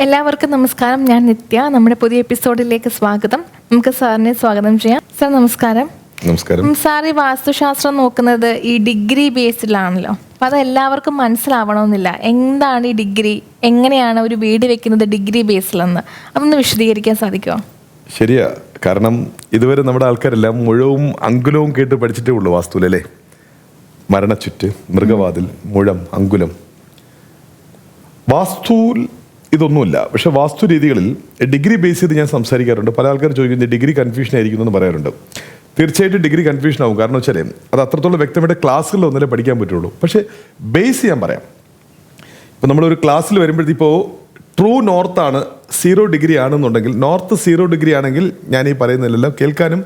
എല്ലാവർക്കും നമസ്കാരം. ഞാൻ നിത്യ. നമ്മുടെ പുതിയ എപ്പിസോഡിലേക്ക് സ്വാഗതം. നമുക്ക് സാറിനെ സ്വാഗതം ചെയ്യാം. സാർ നമസ്കാരം. നമസ്കാരം. സാർ ഈ വാസ്തുശാസ്ത്രം നോക്കുന്നത് ഈ ഡിഗ്രി ബേസ്ഡിലാണല്ലോ. അപ്പം അത് എല്ലാവർക്കും മനസ്സിലാവണമെന്നില്ല. എന്താണ് ഈ ഡിഗ്രി, എങ്ങനെയാണ് ഒരു വീട് വെക്കുന്നത് ഡിഗ്രി ബേസിലെന്ന് അതൊന്ന് വിശദീകരിക്കാൻ സാധിക്കുമോ? ശരിയാ. കാരണം ഇതുവരെ നമ്മുടെ ആൾക്കാരെല്ലാം മുഴവും അങ്കുലവും കേട്ട് പഠിച്ചിട്ടേ ഉള്ളൂ വാസ്തുവിലല്ലേ. മരണച്ചുറ്റ്, മൃഗവാതിൽ, മുഴം, അങ്കുലം. വാസ്തുവിൽ ഇതൊന്നുമില്ല. പക്ഷെ വാസ്തു രീതികളിൽ ഡിഗ്രി ബേസ് ചെയ്ത് ഞാൻ സംസാരിക്കാറുണ്ട്. പല ആൾക്കാർ ചോദിക്കുന്നത് ഡിഗ്രി കൺഫ്യൂഷൻ ആയിരിക്കും എന്ന് പറയാറുണ്ട്. തീർച്ചയായിട്ടും ഡിഗ്രി കൺഫ്യൂഷൻ ആവും. കാരണം വെച്ചാൽ അത് അത്രത്തോളം വ്യക്തമായിട്ട് ക്ലാസ്സുകളിൽ ഒന്നല്ലേ പഠിക്കാൻ പറ്റുള്ളൂ. പക്ഷേ ബേസ് ഞാൻ പറയാം. ഇപ്പം നമ്മളൊരു ക്ലാസ്സിൽ വരുമ്പോഴത്തേപ്പോൾ ട്രൂ നോർത്താണ് 0 ഡിഗ്രി ആണെന്നുണ്ടെങ്കിൽ, നോർത്ത് 0 ഡിഗ്രി ആണെങ്കിൽ ഞാൻ ഈ പറയുന്നതിലെല്ലാം കേൾക്കാനും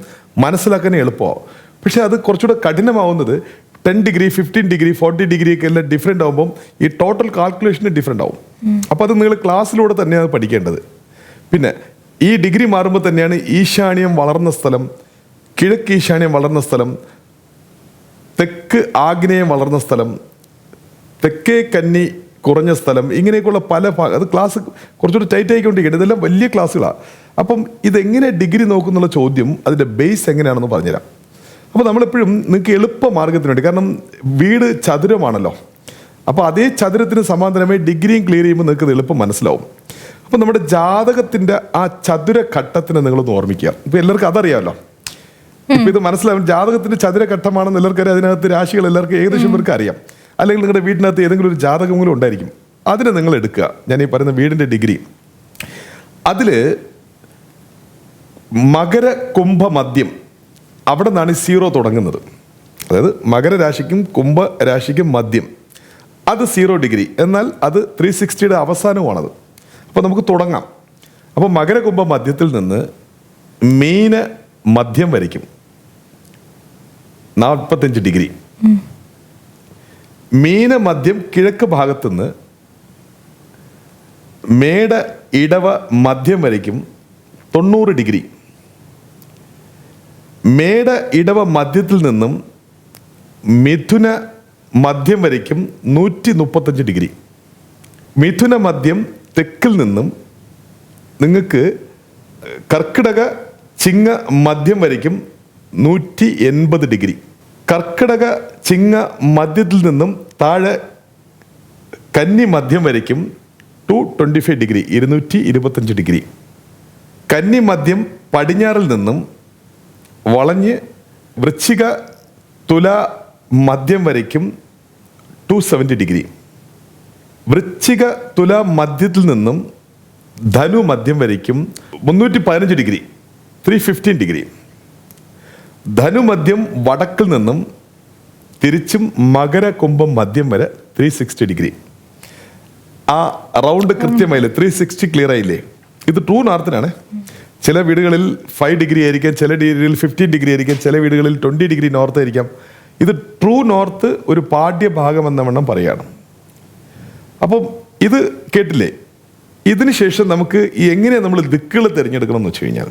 മനസ്സിലാക്കാനും എളുപ്പമാവും. പക്ഷേ അത് കുറച്ചുകൂടെ കഠിനമാവുന്നത് 10 ഡിഗ്രി 15 ഡിഗ്രി 40 ഡിഗ്രി ഒക്കെ എല്ലാം ഡിഫറെൻ്റ് ആകുമ്പം ഈ ടോട്ടൽ കാൽക്കുലേഷന് ഡിഫറെൻ്റ് ആവും. അപ്പോൾ അത് നിങ്ങൾ ക്ലാസ്സിലൂടെ തന്നെയാണ് പഠിക്കേണ്ടത്. പിന്നെ ഈ ഡിഗ്രി മാറുമ്പോൾ തന്നെയാണ് ഈശാന്യം വളർന്ന സ്ഥലം, കിഴക്ക് ഈശാന്യം വളർന്ന സ്ഥലം, തെക്ക് ആഗ്നേയം വളർന്ന സ്ഥലം, തെക്കേ കന്നി കുറഞ്ഞ സ്ഥലം, ഇങ്ങനെയൊക്കെയുള്ള പല അത് ക്ലാസ് കുറച്ചുകൂടി ടൈറ്റ് ആയിക്കൊണ്ടിരിക്കുകയാണ്. ഇതെല്ലാം വലിയ ക്ലാസ്സുകളാണ്. അപ്പം ഇതെങ്ങനെ ഡിഗ്രി നോക്കുന്നുള്ള ചോദ്യം, അതിൻ്റെ ബേസ് എങ്ങനെയാണെന്ന് പറഞ്ഞുതരാം. അപ്പോൾ നമ്മളെപ്പോഴും നിങ്ങൾക്ക് എളുപ്പ മാർഗത്തിന് വേണ്ടി, കാരണം വീട് ചതുരമാണല്ലോ, അപ്പോൾ അതേ ചതുരത്തിന് സമാന്തരമായി ഡിഗ്രിയും ക്ലിയർ ചെയ്യുമ്പോൾ നിങ്ങൾക്ക് എളുപ്പം മനസ്സിലാവും. അപ്പോൾ നമ്മുടെ ജാതകത്തിൻ്റെ ആ ചതുരഘട്ടത്തിനെ നിങ്ങളൊന്ന് ഓർമ്മിക്കുക. ഇപ്പോൾ എല്ലാവർക്കും അതറിയാമല്ലോ. ഇപ്പം ഇത് മനസ്സിലാവും. ജാതകത്തിൻ്റെ ചതുരഘട്ടമാണെന്ന് എല്ലാവർക്കും അതിനകത്ത് രാശികൾ എല്ലാവർക്കും ഏകദേശം പേർക്ക് അറിയാം. അല്ലെങ്കിൽ നിങ്ങളുടെ വീട്ടിനകത്ത് ഏതെങ്കിലും ഒരു ജാതകങ്ങളും ഉണ്ടായിരിക്കും. അതിനെ നിങ്ങൾ എടുക്കുക. ഞാൻ ഈ പറയുന്ന വീടിൻ്റെ ഡിഗ്രി, അതിൽ മകര കുംഭ മധ്യം, അവിടെ നിന്നാണ് 0 തുടങ്ങുന്നത്. അതായത് മകരരാശിക്കും കുംഭരാശിക്കും മധ്യം, അത് 0 ഡിഗ്രി. എന്നാൽ അത് 360യുടെ അവസാനവുമാണത്. അപ്പോൾ നമുക്ക് തുടങ്ങാം. അപ്പോൾ മകരകുംഭ മധ്യത്തിൽ നിന്ന് മീന മധ്യം വരയ്ക്കും 45 ഡിഗ്രി. മീന മധ്യം കിഴക്ക് ഭാഗത്തുനിന്ന് മേട ഇടവ മധ്യം വരയ്ക്കും 90 ഡിഗ്രി. മേട ഇടവ മധ്യത്തിൽ നിന്നും മിഥുന മധ്യം വരയ്ക്കും 135 ഡിഗ്രി. മിഥുന മധ്യം തെക്കിൽ നിന്നും നിങ്ങൾക്ക് കർക്കിടക ചിങ്ങ മധ്യം വരയ്ക്കും 180 ഡിഗ്രി. കർക്കിടക ചിങ്ങ മധ്യത്തിൽ നിന്നും താഴെ കന്നി മധ്യം വരയ്ക്കും 225 ഡിഗ്രി, 225 ഡിഗ്രി. കന്നി മധ്യം പടിഞ്ഞാറിൽ നിന്നും വളഞ്ഞ് വൃശ്ചിക തുല മധ്യം വരയ്ക്കും 270 ഡിഗ്രി. വൃശ്ചിക തുല മധ്യത്തിൽ നിന്നും ധനു മധ്യം വരയ്ക്കും 315 ഡിഗ്രി, 315 ഡിഗ്രി. ധനുമധ്യം വടക്കിൽ നിന്നും തിരിച്ചും മകര കുംഭം മധ്യം വരെ 360 ഡിഗ്രി. ആ റൗണ്ട് കൃത്യമായില്ലേ? 360 ക്ലിയർ ആയില്ലേ? ഇത് ട്രൂ നോർത്തിനാണ്. ചില വീടുകളിൽ 5 ഡിഗ്രി ആയിരിക്കാം, ചില വീടുകളിൽ 15 ഡിഗ്രി ആയിരിക്കാം, ചില വീടുകളിൽ 20 ഡിഗ്രി നോർത്ത് ആയിരിക്കാം. ഇത് ട്രൂ നോർത്ത് ഒരു പാഠ്യഭാഗം എന്ന വണ്ണം പറയുകയാണ്. അപ്പം ഇത് കേട്ടില്ലേ? ഇതിന് ശേഷം നമുക്ക് എങ്ങനെയാണ് നമ്മൾ ദിക്കുകൾ തിരഞ്ഞെടുക്കണം എന്ന് വെച്ച് കഴിഞ്ഞാൽ,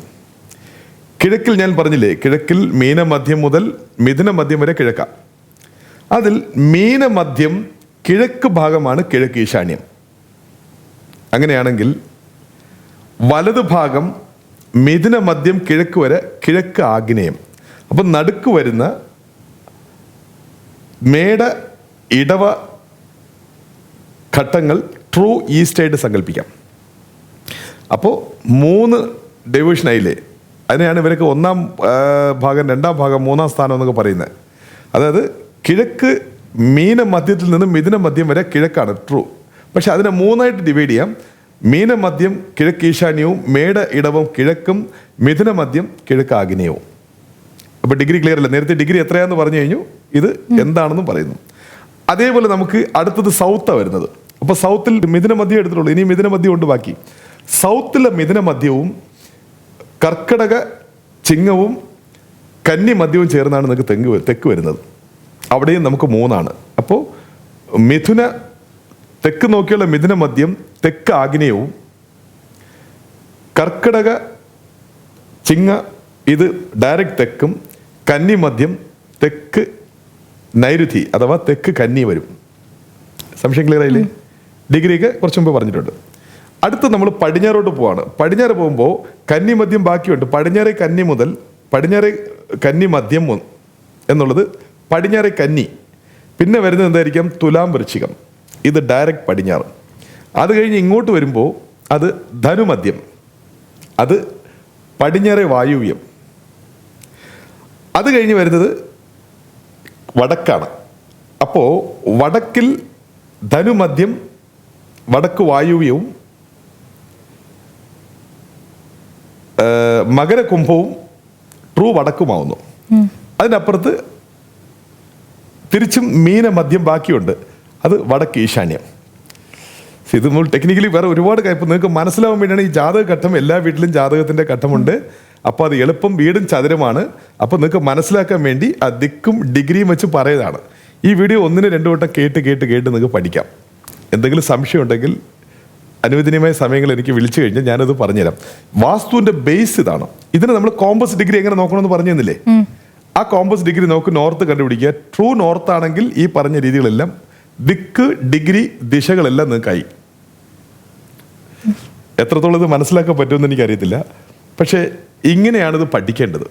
കിഴക്കിൽ ഞാൻ പറഞ്ഞില്ലേ, കിഴക്കിൽ മീനമധ്യം മുതൽ മിഥുന മധ്യം വരെ കിഴക്കാം. അതിൽ മീനമധ്യം കിഴക്ക് ഭാഗമാണ് കിഴക്ക് ഈശാന്യം. അങ്ങനെയാണെങ്കിൽ വലത് ഭാഗം മിഥുന മധ്യം കിഴക്ക് വരെ കിഴക്ക് ആഗ്നേയം. അപ്പം നടുക്ക് വരുന്ന മേട ഇടവ ഘട്ടങ്ങൾ ട്രൂ ഈസ്റ്റ് ആയിട്ട് സങ്കല്പിക്കാം. അപ്പോൾ 3 ഡൈവേഷനായില്ലേ? അതിനെയാണ് ഇവരൊക്കെ 1-ാം ഭാഗം, 2-ാം ഭാഗം, 3-ാം സ്ഥാനം എന്നൊക്കെ പറയുന്നത്. അതായത് കിഴക്ക് മീന മധ്യത്തിൽ നിന്ന് മിഥുന മധ്യം വരെ കിഴക്കാണ് ട്രൂ. പക്ഷെ അതിനെ 3ആയിട്ട് ഡിവൈഡ് ചെയ്യാം. മീന മധ്യം കിഴക്ക് ഈശാന്യവും, മേട ഇടവും കിഴക്കും, മിഥുന മധ്യം കിഴക്ക് ആഗ്നേയവും. അപ്പോൾ ഡിഗ്രി ക്ലിയർ അല്ല? നേരത്തെ ഡിഗ്രി എത്രയാണെന്ന് പറഞ്ഞു കഴിഞ്ഞു, ഇത് എന്താണെന്നും പറയുന്നു. അതേപോലെ നമുക്ക് അടുത്തത് സൗത്താണ് വരുന്നത്. അപ്പോൾ സൗത്തിൽ മിഥുന മധ്യം എടുത്തിട്ടുള്ളൂ, ഇനി മിഥുന മധ്യം ഉണ്ട് ബാക്കി. സൗത്തിലെ മിഥുന മധ്യവും കർക്കിടക ചിങ്ങവും കന്നി മധ്യവും ചേർന്നാണ് നിങ്ങൾക്ക് തെക്ക് വരുന്നത്. അവിടെയും നമുക്ക് 3ആണ്. അപ്പോൾ മിഥുന തെക്ക് നോക്കിയുള്ള മിഥുന മധ്യം തെക്ക് ആഗ്നേയവും, കർക്കിടക ചിങ്ങ ഇത് ഡയറക്റ്റ് തെക്കും, കന്നി മധ്യം തെക്ക് നൈരുതി അഥവാ തെക്ക് കന്നി വരും. സംശയം ക്ലിയർ ആയില്ലേ? ഡിഗ്രിയൊക്കെ കുറച്ച് മുമ്പ് പറഞ്ഞിട്ടുണ്ട്. അടുത്ത് നമ്മൾ പടിഞ്ഞാറോട്ട് പോവാണ്. പടിഞ്ഞാറ് പോകുമ്പോൾ കന്നി മദ്യം ബാക്കിയുണ്ട്. പടിഞ്ഞാറെ കന്നി മുതൽ പടിഞ്ഞാറെ കന്നി മദ്യം എന്നുള്ളത് പടിഞ്ഞാറെ കന്നി. പിന്നെ വരുന്നത് എന്തായിരിക്കാം? തുലാം വൃശ്ചികം. ഇത് ഡയറക്റ്റ് പടിഞ്ഞാറ്. അത് കഴിഞ്ഞ് ഇങ്ങോട്ട് വരുമ്പോൾ അത് ധനുമദ്യം, അത് പടിഞ്ഞാറെ വായുവ്യം. അത് കഴിഞ്ഞ് വരുന്നത് വടക്കാണ്. അപ്പോൾ വടക്കിൽ ധനുമദ്യം, വടക്ക് വായുവ്യവും, മകരകുംഭവും ട്രൂ വടക്കുമാവുന്നു. അതിനപ്പുറത്ത് തിരിച്ചും മീന മദ്യം ബാക്കിയുണ്ട്, അത് വടക്ക് ഈശാന്യം. ഇത് നമ്മൾ ടെക്നിക്കലി വേറെ ഒരുപാട് ഇപ്പം നിങ്ങൾക്ക് മനസ്സിലാവാൻ വേണ്ടിയാണ് ഈ ജാതക ഘട്ടം. എല്ലാ വീട്ടിലും ജാതകത്തിൻ്റെ ഘട്ടമുണ്ട്. അപ്പോൾ അത് എളുപ്പം വീടും ചതുരമാണ്. അപ്പോൾ നിങ്ങൾക്ക് മനസ്സിലാക്കാൻ വേണ്ടി ആ ദിക്കും ഡിഗ്രിയും വെച്ച് പറയുന്നതാണ്. ഈ വീഡിയോ 1-2 വട്ടം കേട്ട് നിങ്ങൾക്ക് പഠിക്കാം. എന്തെങ്കിലും സംശയം ഉണ്ടെങ്കിൽ അനുവദനീയമായ സമയങ്ങൾ എനിക്ക് വിളിച്ചു കഴിഞ്ഞാൽ ഞാനത് പറഞ്ഞുതരാം. വാസ്തുവിൻ്റെ ബേസ് ഇതാണ്. ഇതിന് നമ്മൾ കോമ്പസ് ഡിഗ്രി എങ്ങനെ നോക്കണമെന്ന് പറഞ്ഞു തന്നില്ലേ? ആ കോമ്പസ് ഡിഗ്രി നോക്ക് നോർത്ത് കണ്ടുപിടിക്കുക. ട്രൂ നോർത്ത് ആണെങ്കിൽ ഈ പറഞ്ഞ രീതികളെല്ലാം ദിക്ക്, ഡിഗ്രി, ദിശകളെല്ലാം നിങ്ങൾക്കായി. എത്രത്തോളം ഇത് മനസ്സിലാക്കാൻ പറ്റുമെന്ന് എനിക്കറിയത്തില്ല. പക്ഷേ ഇങ്ങനെയാണിത് പഠിക്കേണ്ടത്.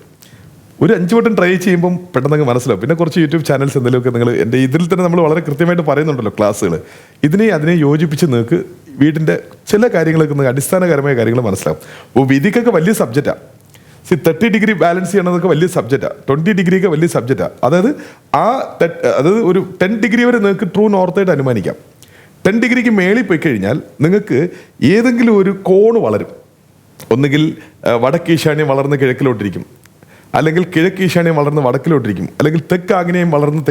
ഒരു 5 വട്ടം ട്രൈ ചെയ്യുമ്പം പെട്ടെന്ന് മനസ്സിലാവും. പിന്നെ കുറച്ച് യൂട്യൂബ് ചാനൽസ് എന്തെങ്കിലുമൊക്കെ നിങ്ങൾ എൻ്റെ ഇതിൽ തന്നെ നമ്മൾ വളരെ കൃത്യമായിട്ട് പറയുന്നുണ്ടല്ലോ ക്ലാസ്സുകൾ. അതിനെ യോജിപ്പിച്ച് നിങ്ങൾക്ക് വീടിൻ്റെ ചില കാര്യങ്ങളൊക്കെ നിങ്ങൾക്ക് അടിസ്ഥാനപരമായ കാര്യങ്ങൾ മനസ്സിലാവും. വിധിക്കൊക്കെ വലിയ സബ്ജക്റ്റാണ്. 30 ഡിഗ്രി ബാലൻസ് ചെയ്യണമെന്നൊക്കെ വലിയ സബ്ജക്റ്റാണ്. 20 ഡിഗ്രിയൊക്കെ വലിയ സബ്ജക്റ്റാണ്. അതായത് ഒരു 10 ഡിഗ്രി വരെ നിങ്ങൾക്ക് ട്രൂ നോർത്തായിട്ട് അനുമാനിക്കാം. 10 ഡിഗ്രിക്ക് മേളിൽ പോയി കഴിഞ്ഞാൽ നിങ്ങൾക്ക് ഏതെങ്കിലും ഒരു കോണ് വളരും. ഒന്നുകിൽ വടക്ക് ഈശാന്യം വളർന്ന് കിഴക്കിലോട്ടിരിക്കും, അല്ലെങ്കിൽ കിഴക്ക് ഈശാന്യം വളർന്ന് വടക്കിലോട്ടിരിക്കും, അല്ലെങ്കിൽ തെക്ക് ആഗ്നേയം വളർന്ന്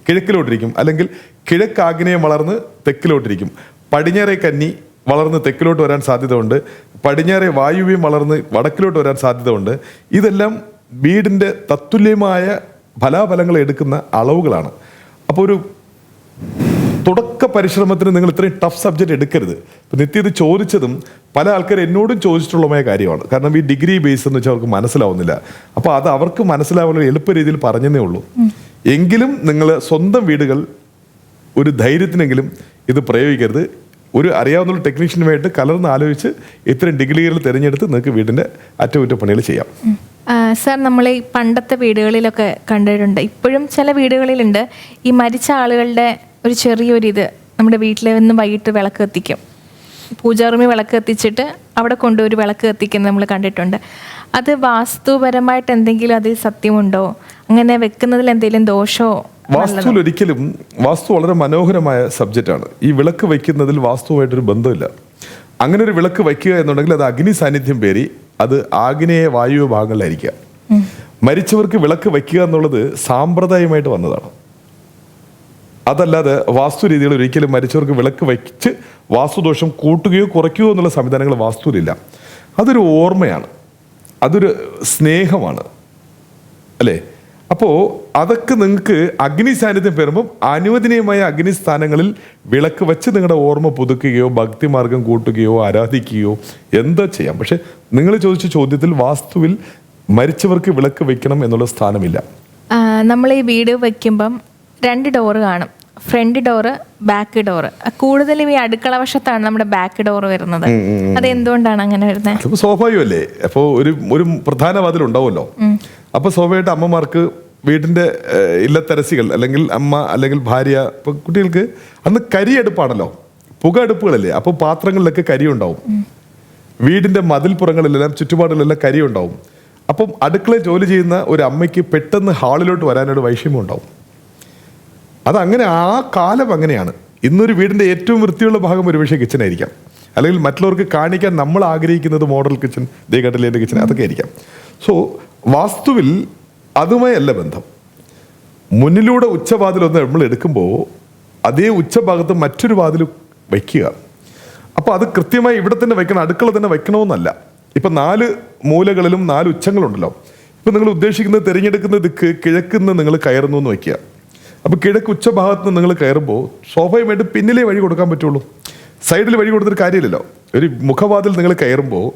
കിഴക്കിലോട്ടിരിക്കും, അല്ലെങ്കിൽ കിഴക്ക് ആഗ്നേയം വളർന്ന് തെക്കിലോട്ടിരിക്കും. പടിഞ്ഞാറെ കന്നി വളർന്ന് തെക്കിലോട്ട് വരാൻ സാധ്യതയുണ്ട്. പടിഞ്ഞാറെ വായുവ്യം വളർന്ന് വടക്കിലോട്ട് വരാൻ സാധ്യതയുണ്ട്. ഇതെല്ലാം വീടിൻ്റെ തത്തുല്യമായ ഫലാഫലങ്ങൾ എടുക്കുന്ന അളവുകളാണ്. അപ്പോൾ ഒരു തുടക്ക പരിശ്രമത്തിന് നിങ്ങൾ ഇത്രയും ടഫ് സബ്ജക്റ്റ് എടുക്കരുത്. ഇപ്പം നിത്യ ഇത് ചോദിച്ചതും പല ആൾക്കാർ എന്നോടും ചോദിച്ചിട്ടുള്ളമായ കാര്യമാണ്. കാരണം ഈ ഡിഗ്രി ബേസ് എന്ന് വെച്ചാൽ അവർക്ക് മനസ്സിലാവുന്നില്ല. അപ്പോൾ അത് അവർക്ക് മനസ്സിലാവുന്ന എളുപ്പ രീതിയിൽ പറഞ്ഞതേ ഉള്ളൂ. എങ്കിലും നിങ്ങൾ സ്വന്തം വീടുകൾ ഒരു ധൈര്യത്തിനെങ്കിലും ഇത് പ്രയോഗിക്കരുത്. ഒരു അറിയാവുന്ന ടെക്നീഷ്യനുമായിട്ട് കലർന്ന് ആലോചിച്ച് ഇത്തരം ഡിഗ്രികൾ തിരഞ്ഞെടുത്ത് നിങ്ങൾക്ക് വീടിൻ്റെ അറ്റകുറ്റപ്പണികൾ ചെയ്യാം. സാർ, നമ്മൾ ഈ പണ്ടത്തെ വീടുകളിലൊക്കെ കണ്ടിട്ടുണ്ട്, ഇപ്പോഴും ചില വീടുകളിലുണ്ട്, ഈ മരിച്ച ആളുകളുടെ ഒരു ചെറിയൊരിത് നമ്മുടെ വീട്ടിൽ നിന്ന് വൈകിട്ട് വിളക്ക് കത്തിക്കും. പൂജാറൂമിൽ വിളക്ക് കത്തിച്ചിട്ട് അവിടെ കൊണ്ടുപോയി വിളക്ക് കത്തിക്കുന്നത് നമ്മൾ കണ്ടിട്ടുണ്ട്. അത് വാസ്തുപരമായിട്ട് എന്തെങ്കിലും അതിൽ സത്യമുണ്ടോ? അങ്ങനെ വെക്കുന്നതിൽ എന്തെങ്കിലും ദോഷമോ? വാസ്തുവിൽ ഒരിക്കലും, വാസ്തു വളരെ മനോഹരമായ സബ്ജക്റ്റാണ്. ഈ വിളക്ക് വയ്ക്കുന്നതിൽ വാസ്തുവായിട്ടൊരു ബന്ധമില്ല. അങ്ങനെ ഒരു വിളക്ക് വയ്ക്കുക എന്നുണ്ടെങ്കിൽ അത് അഗ്നി സാന്നിധ്യം പേരി അത് ആഗ്നേയ വായു ഭാഗങ്ങളിലായിരിക്കുക. മരിച്ചവർക്ക് വിളക്ക് വയ്ക്കുക എന്നുള്ളത് സാമ്പ്രദായമായിട്ട് വന്നതാണ്. അതല്ലാതെ വാസ്തു രീതികൾ ഒരിക്കലും മരിച്ചവർക്ക് വിളക്ക് വയ്ച്ച് വാസ്തുദോഷം കൂട്ടുകയോ കുറയ്ക്കുകയോ എന്നുള്ള സംവിധാനങ്ങൾ വാസ്തുവിലില്ല. അതൊരു ഓർമ്മയാണ്, അതൊരു സ്നേഹമാണ്, അല്ലേ? അപ്പോൾ അതൊക്കെ നിങ്ങൾക്ക് അഗ്നി സാന്നിധ്യം പേരുമ്പം അനുവദനീയമായ അഗ്നിസ്ഥാനങ്ങളിൽ വിളക്ക് വെച്ച് നിങ്ങളുടെ ഓർമ്മ പുതുക്കുകയോ ഭക്തിമാർഗം കൂട്ടുകയോ ആരാധിക്കുകയോ എന്താ ചെയ്യാം. പക്ഷെ നിങ്ങൾ ചോദിച്ച ചോദ്യത്തിൽ വാസ്തുവിൽ മരിച്ചവർക്ക് വിളക്ക് വെക്കണം എന്നുള്ള സ്ഥാനമില്ല. നമ്മൾ ഈ വീട് വയ്ക്കുമ്പം 2 ഡോറ് കാണും, ഫ്രണ്ട് ഡോറ്, ബാക്ക് ഡോറ്. കൂടുതലും ഈ അടുക്കള വശത്താണ് നമ്മുടെ ബാക്ക് ഡോർ വരുന്നത്. അത് എന്തുകൊണ്ടാണ് അങ്ങനെ വരുന്നത്? സ്വാഭാവികമല്ലേ. അപ്പോൾ ഒരു പ്രധാന വാതിൽ ഉണ്ടാവുമല്ലോ. അപ്പോൾ സ്വാഭാവികമായിട്ട് അമ്മമാർക്ക് വീടിൻ്റെ ഇല്ലത്തരസികൾ അല്ലെങ്കിൽ അമ്മ അല്ലെങ്കിൽ ഭാര്യ, ഇപ്പോൾ കുട്ടികൾക്ക് അന്ന് കരിയടുപ്പാണല്ലോ, പുക അടുപ്പുകളല്ലേ. അപ്പോൾ പാത്രങ്ങളിലൊക്കെ കരി ഉണ്ടാവും. വീടിൻ്റെ മതിൽപ്പുറങ്ങളിലെല്ലാം ചുറ്റുപാടുകളിലെല്ലാം കരി ഉണ്ടാവും. അപ്പം അടുക്കളയിൽ ജോലി ചെയ്യുന്ന ഒരു അമ്മയ്ക്ക് പെട്ടെന്ന് ഹാളിലോട്ട് വരാനൊരു വൈഷമ്യം ഉണ്ടാവും. അതങ്ങനെ, ആ കാലം അങ്ങനെയാണ്. ഇന്നൊരു വീടിൻ്റെ ഏറ്റവും വൃത്തിയുള്ള ഭാഗം ഒരുപക്ഷെ കിച്ചനായിരിക്കാം, അല്ലെങ്കിൽ മറ്റുള്ളവർക്ക് കാണിക്കാൻ നമ്മൾ ആഗ്രഹിക്കുന്നത് മോഡൽ കിച്ചൺ, ദേഗട്ടലേൻ്റെ കിച്ചൺ, അതൊക്കെ ആയിരിക്കാം. സോ വാസ്തുവിൽ അതുമായി അല്ല ബന്ധം. മുന്നിലൂടെ ഉച്ചവാതിലൊന്ന് നമ്മൾ എടുക്കുമ്പോൾ അതേ ഉച്ചഭാഗത്ത് മറ്റൊരു വാതിൽ വയ്ക്കുക. അപ്പോൾ അത് കൃത്യമായി ഇവിടെ തന്നെ വയ്ക്കണം, അടുക്കള തന്നെ വയ്ക്കണമെന്നല്ല. ഇപ്പം 4 മൂലകളിലും 4 ഉച്ചങ്ങളുണ്ടല്ലോ. ഇപ്പം നിങ്ങൾ ഉദ്ദേശിക്കുന്നത് തിരഞ്ഞെടുക്കുന്ന ദിക്ക് കിഴക്കുന്ന് നിങ്ങൾ കയറുന്നു എന്ന് വയ്ക്കുക. അപ്പോൾ കിഴക്ക് ഉച്ചഭാഗത്ത് നിന്ന് നിങ്ങൾ കയറുമ്പോൾ സ്വാഭാവികമായിട്ട് പിന്നിലേ വഴി കൊടുക്കാൻ പറ്റുള്ളൂ. സൈഡിൽ വഴി കൊടുത്തിട്ട് കാര്യമില്ലല്ലോ. ഒരു മുഖവാതിൽ നിങ്ങൾ കയറുമ്പോൾ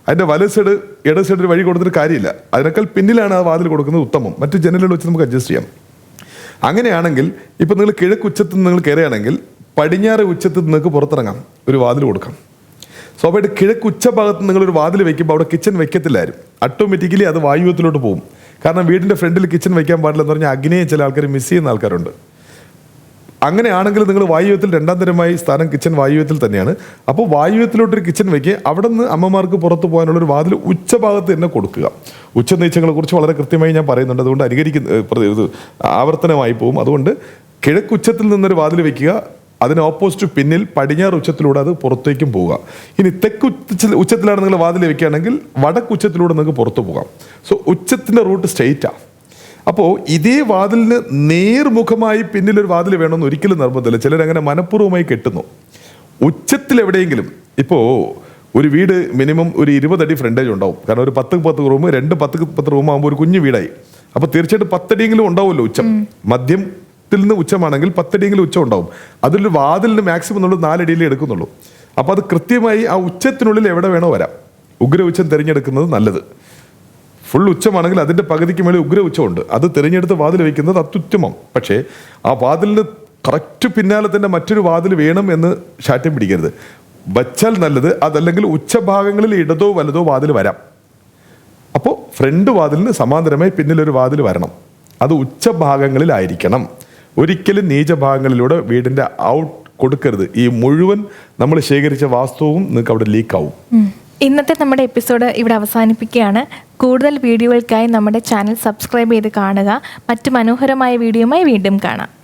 അതിൻ്റെ വല സൈഡ് ഇട സൈഡിൽ വഴി കൊടുത്തിട്ട് കാര്യമില്ല. അതിനേക്കാൾ പിന്നിലാണ് ആ വാതിൽ കൊടുക്കുന്നത് ഉത്തമം. മറ്റു ജനലുകൾ വെച്ച് നമുക്ക് അഡ്ജസ്റ്റ് ചെയ്യാം. അങ്ങനെയാണെങ്കിൽ ഇപ്പം നിങ്ങൾ കിഴക്ക് ഉച്ചത്തിൽ നിങ്ങൾ കയറുകയാണെങ്കിൽ പടിഞ്ഞാറ് ഉച്ചത്തിൽ നിങ്ങൾക്ക് പുറത്തിറങ്ങാം, ഒരു വാതിൽ കൊടുക്കാം. സ്വാഭാവികമായിട്ട് കിഴക്ക് ഉച്ചഭാഗത്ത് നിങ്ങളൊരു വാതിൽ വെക്കുമ്പോൾ അവിടെ കിച്ചൺ വെക്കത്തില്ലായിരുന്നു. ഓട്ടോമാറ്റിക്കലി അത് വായുവത്തിലോട്ട് പോകും. കാരണം വീടിൻ്റെ ഫ്രണ്ടിൽ കിച്ചൺ വെക്കാൻ പാടില്ലെന്ന് പറഞ്ഞാൽ അഗ്നിയെ ചില ആൾക്കാർ മിസ് ചെയ്യുന്ന ആൾക്കാരുണ്ട്. അങ്ങനെയാണെങ്കിൽ നിങ്ങൾ വായുവത്തിൽ രണ്ടാം തരമായി സ്ഥാനം കിച്ചൺ വായുവത്തിൽ തന്നെയാണ്. അപ്പോൾ വായുവത്തിലോട്ടൊരു കിച്ചൺ വയ്ക്കുക. അവിടെ നിന്ന് അമ്മമാർക്ക് പുറത്ത് പോകാനുള്ളൊരു വാതിൽ ഉച്ചഭാഗത്ത് തന്നെ കൊടുക്കുക. ഉച്ചനീച്ചങ്ങളെ കുറിച്ച് വളരെ കൃത്യമായി ഞാൻ പറയുന്നുണ്ട്, അതുകൊണ്ട് അനുകരിക്കുന്ന ആവർത്തനമായി പോകും. അതുകൊണ്ട് കിഴക്കുച്ചത്തിൽ നിന്നൊരു വാതിൽ വയ്ക്കുക, അതിന് ഓപ്പോസിറ്റ് പിന്നിൽ പടിഞ്ഞാറ് ഉച്ചത്തിലൂടെ അത് പുറത്തേക്കും പോവുക. ഇനി തെക്ക് ഉച്ചത്തിലാണ് നിങ്ങൾ വാതിൽ വെക്കുകയാണെങ്കിൽ വടക്കുച്ചത്തിലൂടെ നിങ്ങൾക്ക് പുറത്തു പോകാം. സോ ഉച്ചത്തിൻ്റെ റൂട്ട് സ്ട്രെയിറ്റാണ്. അപ്പോൾ ഇതേ വാതിലിന് നേർമുഖമായി പിന്നിലൊരു വാതിൽ വേണമെന്ന് ഒരിക്കലും നിർബന്ധമില്ല. ചിലരങ്ങനെ മനഃപൂർവ്വമായി കെട്ടുന്നു. ഉച്ചത്തിൽ എവിടെയെങ്കിലും, ഇപ്പോൾ ഒരു വീട് മിനിമം ഒരു 20 അടി ഫ്രണ്ടേജ് ഉണ്ടാവും. കാരണം ഒരു 10 റൂം, 2 10 റൂം ആകുമ്പോൾ ഒരു കുഞ്ഞു വീടായി. അപ്പോൾ തീർച്ചയായിട്ടും 10 അടിയെങ്കിലും ഉണ്ടാവുമല്ലോ ഉച്ചം. മധ്യത്തിൽ നിന്ന് ഉച്ചമാണെങ്കിൽ 10 അടിയെങ്കിലും ഉച്ചം ഉണ്ടാവും. അതിലൊരു വാതിലിന് മാക്സിമം നമ്മൾ 4 അടിയിലേ എടുക്കുന്നുള്ളൂ. അപ്പോൾ അത് കൃത്യമായി ആ ഉച്ചത്തിനുള്ളിൽ എവിടെ വേണോ വരാം. ഉഗ്ര ഉച്ചം തിരഞ്ഞെടുക്കുന്നത് നല്ലത്. ഫുൾ ഉച്ചമാണെങ്കിൽ അതിൻ്റെ പകുതിക്ക് മേളിൽ ഉഗ്ര ഉച്ചമുണ്ട്, അത് തിരഞ്ഞെടുത്ത് വാതിൽ വയ്ക്കുന്നത് അത്യുത്തമം. പക്ഷേ ആ വാതിലിന് കറക്റ്റ് പിന്നാലെ തന്നെ മറ്റൊരു വാതിൽ വേണം എന്ന് ശാഠ്യം പിടിക്കരുത്. വച്ചാൽ നല്ലത്. അതല്ലെങ്കിൽ ഉച്ചഭാഗങ്ങളിൽ ഇടതോ വലതോ വാതിൽ വരാം. അപ്പോൾ ഫ്രണ്ട് വാതിലിന് സമാന്തരമായി പിന്നിലൊരു വാതിൽ വരണം. അത് ഉച്ചഭാഗങ്ങളിലായിരിക്കണം. ഒരിക്കലും നീചഭാഗങ്ങളിലൂടെ വീടിൻ്റെ ഔട്ട് കൊടുക്കരുത്. ഈ മുഴുവൻ നമ്മൾ ശേഖരിച്ച വാസ്തുവും നിങ്ങൾക്ക് അവിടെ ലീക്കാവും. ഇന്നത്തെ നമ്മുടെ എപ്പിസോഡ് ഇവിടെ അവസാനിപ്പിക്കുകയാണ്. കൂടുതൽ വീഡിയോകൾക്കായി നമ്മുടെ ചാനൽ സബ്സ്ക്രൈബ് ചെയ്ത് കാണുക. മറ്റു മനോഹരമായ വീഡിയോയുമായി വീണ്ടും കാണാം.